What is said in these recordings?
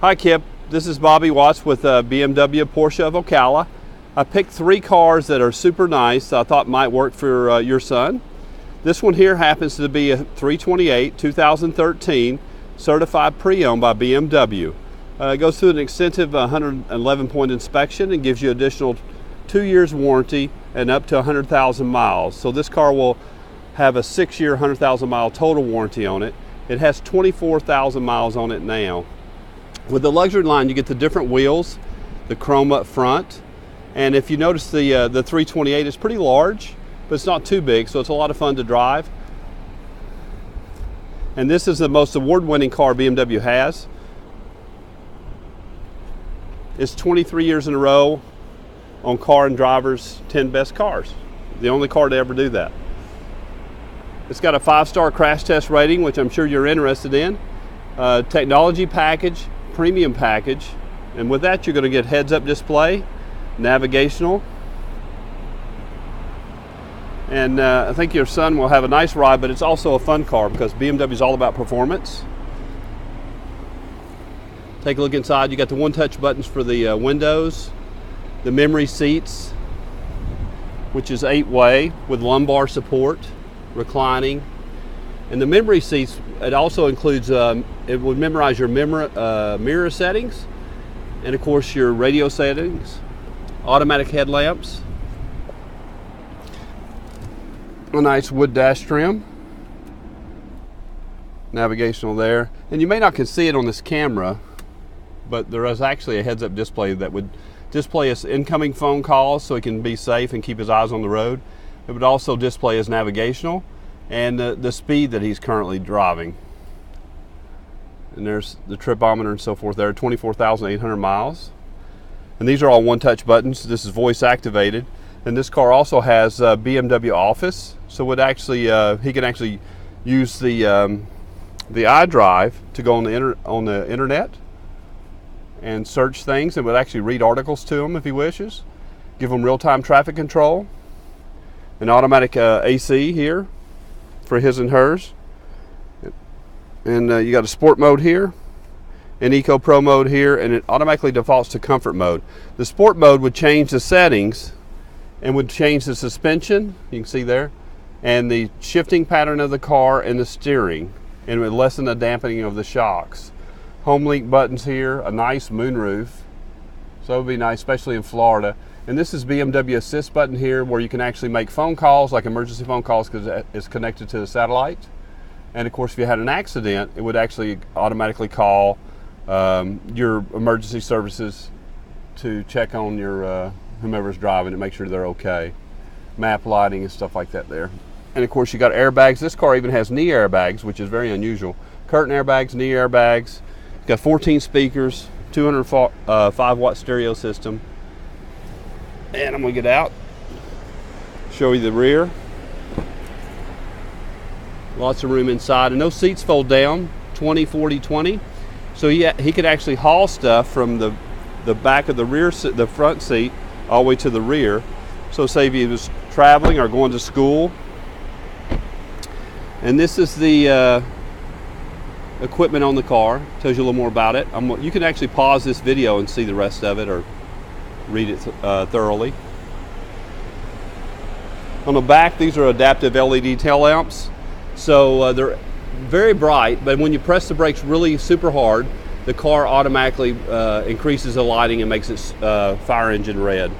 Hi Kip, this is Bobby Watts with BMW Porsche of Ocala. I picked 3 cars that are super nice I thought might work for your son. This one here happens to be a 328 2013 certified pre-owned by BMW. It goes through an extensive 111-point inspection and gives you additional 2 years warranty and up to 100,000 miles. So this car will have a 6-year 100,000 mile total warranty on it. It has 24,000 miles on it now. With the luxury line, you get the different wheels, the chrome up front, and if you notice the 328 is pretty large, but it's not too big, so it's a lot of fun to drive. And this is the most award-winning car BMW has. It's 23 years in a row on Car and Driver's 10 Best Cars. The only car to ever do that. It's got a 5-star crash test rating, which I'm sure you're interested in. Technology package, premium package, and with that you're going to get heads-up display, navigational, and I think your son will have a nice ride, but it's also a fun car because BMW is all about performance. Take a look inside. You got the one-touch buttons for the windows, the memory seats, which is 8-way with lumbar support, reclining. And the memory seats, it also includes, it would memorize your mirror settings, and of course your radio settings, automatic headlamps, a nice wood dash trim, navigational there. And you may not can see it on this camera, but there is actually a heads-up display that would display his incoming phone calls so he can be safe and keep his eyes on the road. It would also display his navigational and the speed that he's currently driving. And there's the tripometer and so forth there, 24,800 miles. And these are all one-touch buttons. This is voice activated. And this car also has BMW Office, so it actually he can actually use the iDrive to go on the internet and search things, and would actually read articles to him if he wishes. Give him real-time traffic control, an automatic AC here for his and hers, and you got a sport mode here, an Eco Pro mode here, and it automatically defaults to comfort mode. The sport mode would change the settings and would change the suspension, you can see there, and the shifting pattern of the car and the steering, and it would lessen the dampening of the shocks. Home link buttons here, a nice moonroof, so it would be nice, especially in Florida. And this is BMW Assist button here, where you can actually make phone calls, like emergency phone calls, because it's connected to the satellite. And of course, if you had an accident, it would actually automatically call your emergency services to check on your whomever's driving to make sure they're okay. Map lighting and stuff like that there. And of course, you got airbags. This car even has knee airbags, which is very unusual. Curtain airbags, knee airbags. It's got 14 speakers, 205-watt stereo system. And I'm gonna get out, show you the rear. Lots of room inside, and those seats fold down 20, 40, 20. So he could actually haul stuff from the back of the front seat all the way to the rear. So say if he was traveling or going to school. And this is the equipment on the car. Tells you a little more about it. You can actually pause this video and see the rest of it, or read it thoroughly. On the back, these are adaptive LED tail lamps. So they're very bright, but when you press the brakes really super hard, the car automatically increases the lighting and makes its fire engine red.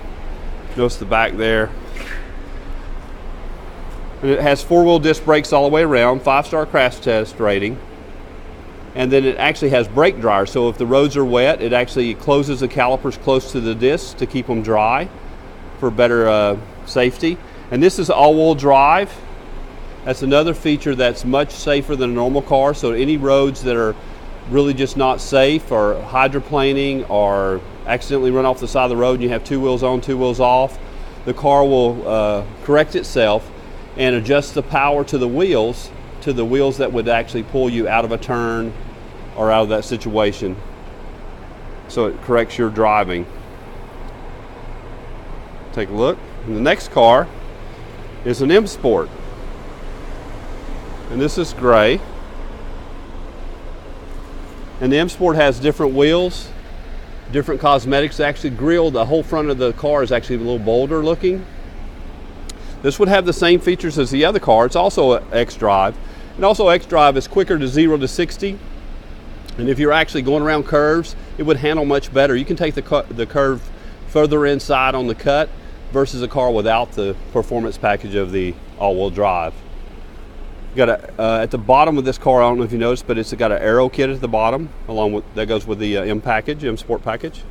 Notice the back there. And it has 4-wheel disc brakes all the way around, 5-star crash test rating. And then it actually has brake dryers, so if the roads are wet, it actually closes the calipers close to the discs to keep them dry for better safety. And this is all-wheel drive. That's another feature that's much safer than a normal car, so any roads that are really just not safe, or hydroplaning, or accidentally run off the side of the road and you have 2 wheels on, 2 wheels off, the car will correct itself and adjust the power to the wheels that would actually pull you out of a turn or out of that situation. So it corrects your driving. Take a look. And the next car is an M Sport. And this is gray. And the M Sport has different wheels, different cosmetics. Actually, grille, the whole front of the car is actually a little bolder looking. This would have the same features as the other car. It's also an X-Drive. And also X-Drive is quicker to 0 to 60. And if you're actually going around curves, it would handle much better. You can take the curve further inside on the cut versus a car without the performance package of the all-wheel drive. You got at the bottom of this car, I don't know if you noticed, but it's got an aero kit at the bottom, along with that goes with the M package, M Sport package.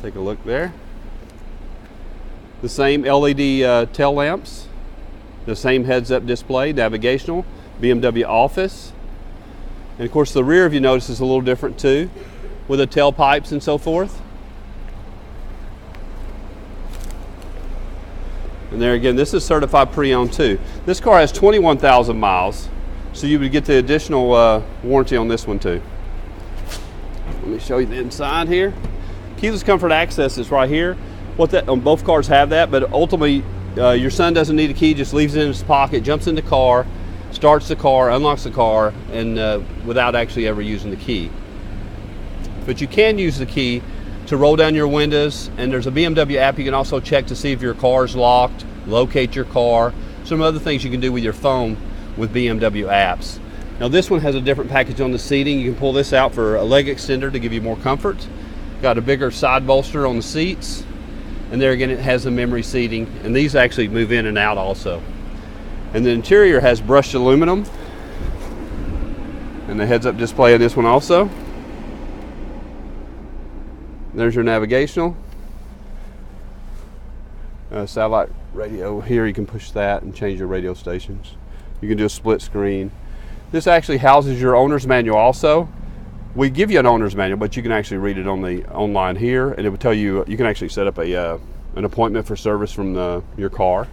Take a look there. The same LED tail lamps, the same heads-up display, navigational, BMW Office. And of course the rear, if you notice, is a little different too, with the tailpipes and so forth. And there again, this is certified pre-owned too. This car has 21,000 miles, so you would get the additional warranty on this one too. Let me show you the inside here. Keyless comfort access is right here. On both cars have that, but ultimately your son doesn't need a key, just leaves it in his pocket, jumps in the car, starts the car, unlocks the car, and without actually ever using the key. But you can use the key to roll down your windows, and there's a BMW app you can also check to see if your car is locked, locate your car, some other things you can do with your phone with BMW apps. Now this one has a different package on the seating. You can pull this out for a leg extender to give you more comfort. Got a bigger side bolster on the seats, and there again it has the memory seating, and these actually move in and out also. And the interior has brushed aluminum, and the heads-up display of this one also. There's your navigational. Satellite radio here, you can push that and change your radio stations. You can do a split screen. This actually houses your owner's manual also. We give you an owner's manual, but you can actually read it on the online here, and it will tell you, you can actually set up an appointment for service from your car.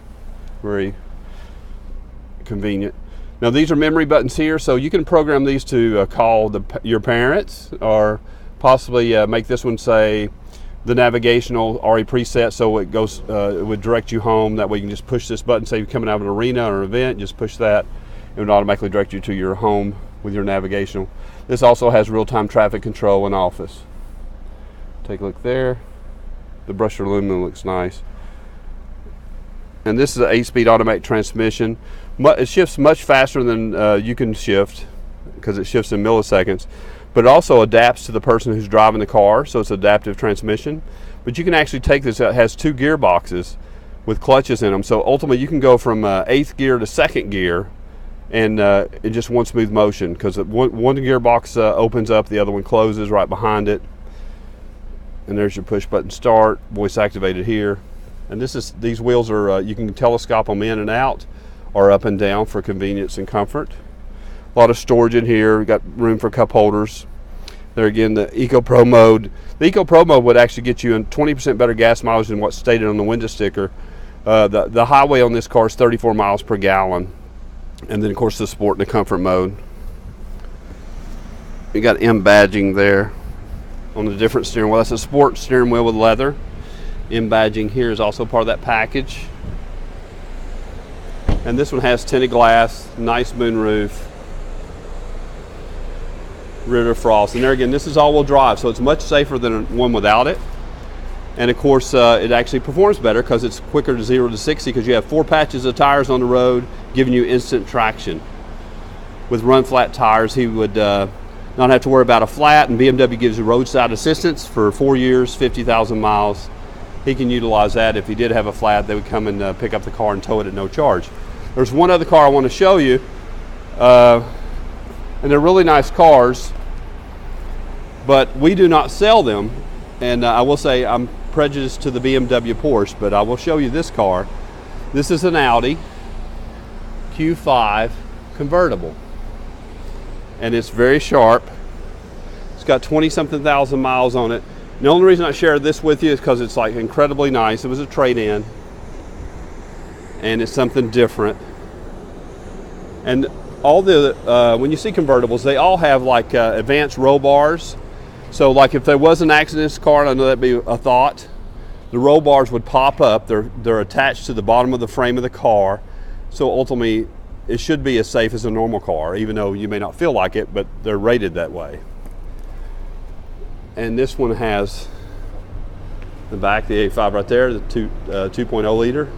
Very convenient. Now these are memory buttons here, so you can program these to call your parents, or possibly make this one say the navigational already preset, so it goes, it would direct you home. That way you can just push this button, say you're coming out of an arena or an event, just push that, it would automatically direct you to your home with your navigational. This also has real-time traffic control and office. Take a look there. The brushed aluminum looks nice. And this is an 8-speed automatic transmission. It shifts much faster than you can shift, because it shifts in milliseconds. But it also adapts to the person who's driving the car, so it's adaptive transmission. But you can actually take this, it has 2 gearboxes with clutches in them. So ultimately you can go from 8th gear to 2nd gear, and in just one smooth motion, because one gearbox opens up, the other one closes right behind it. And there's your push button start, voice activated here. And these wheels are, you can telescope them in and out, or up and down for convenience and comfort. A lot of storage in here. We've got room for cup holders. There again, the Eco Pro mode. The Eco Pro mode would actually get you in 20% better gas mileage than what's stated on the window sticker. The highway on this car is 34 miles per gallon. And then of course the sport and the comfort mode. You got M badging there on the different steering wheel. That's a sport steering wheel with leather. M badging here is also part of that package. And this one has tinted glass, nice moonroof, rear defrost. And there again, this is all-wheel drive, so it's much safer than one without it. And of course, it actually performs better because it's quicker to 0 to 60, because you have 4 patches of tires on the road, giving you instant traction. With run flat tires, he would not have to worry about a flat, and BMW gives you roadside assistance for 4 years, 50,000 miles. He can utilize that. If he did have a flat, they would come and pick up the car and tow it at no charge. There's one other car I want to show you, and they're really nice cars, but we do not sell them. And I will say I'm prejudiced to the BMW Porsche, but I will show you this car. This is an Audi Q5 convertible, and it's very sharp. It's got 20-something thousand miles on it. The only reason I share this with you is because it's like incredibly nice. It was a trade-in, and it's something different. And all the when you see convertibles, they all have like advanced roll bars. So like if there was an accident in this car, and I know that'd be a thought, the roll bars would pop up. They're attached to the bottom of the frame of the car. So ultimately, it should be as safe as a normal car, even though you may not feel like it, but they're rated that way. And this one has the back, the A5 right there, the 2.0 liter.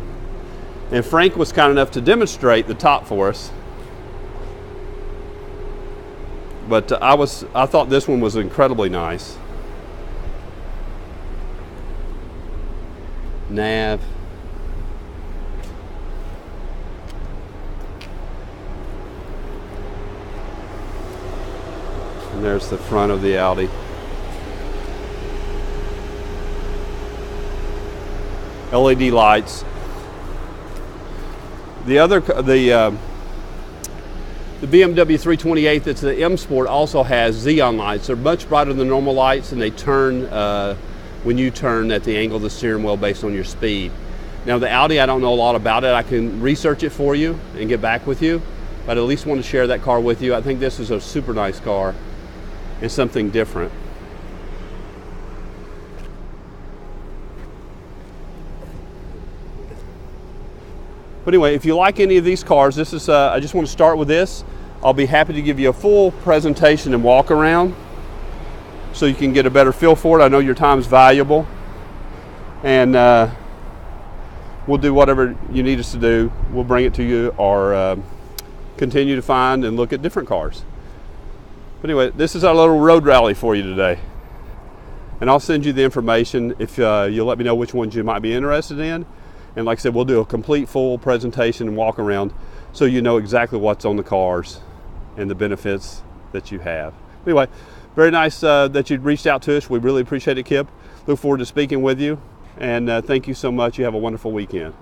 And Frank was kind enough to demonstrate the top for us. But I thought this one was incredibly nice. Nav. And there's the front of the Audi. LED lights. The BMW 328 that's the M Sport also has Xeon lights. They're much brighter than normal lights, and they turn when you turn at the angle of the steering wheel based on your speed. Now the Audi, I don't know a lot about it. I can research it for you and get back with you, but I at least want to share that car with you. I think this is a super nice car and something different. But anyway, if you like any of these cars, this is I just want to start with this. I'll be happy to give you a full presentation and walk around so you can get a better feel for it. I know your time is valuable, and we'll do whatever you need us to do. We'll bring it to you, or continue to find and look at different cars. But anyway, this is our little road rally for you today. And I'll send you the information if you'll let me know which ones you might be interested in. And like I said, we'll do a complete full presentation and walk around so you know exactly what's on the cars and the benefits that you have. Anyway, very nice that you reached out to us. We really appreciate it, Kip. Look forward to speaking with you. And thank you so much. You have a wonderful weekend.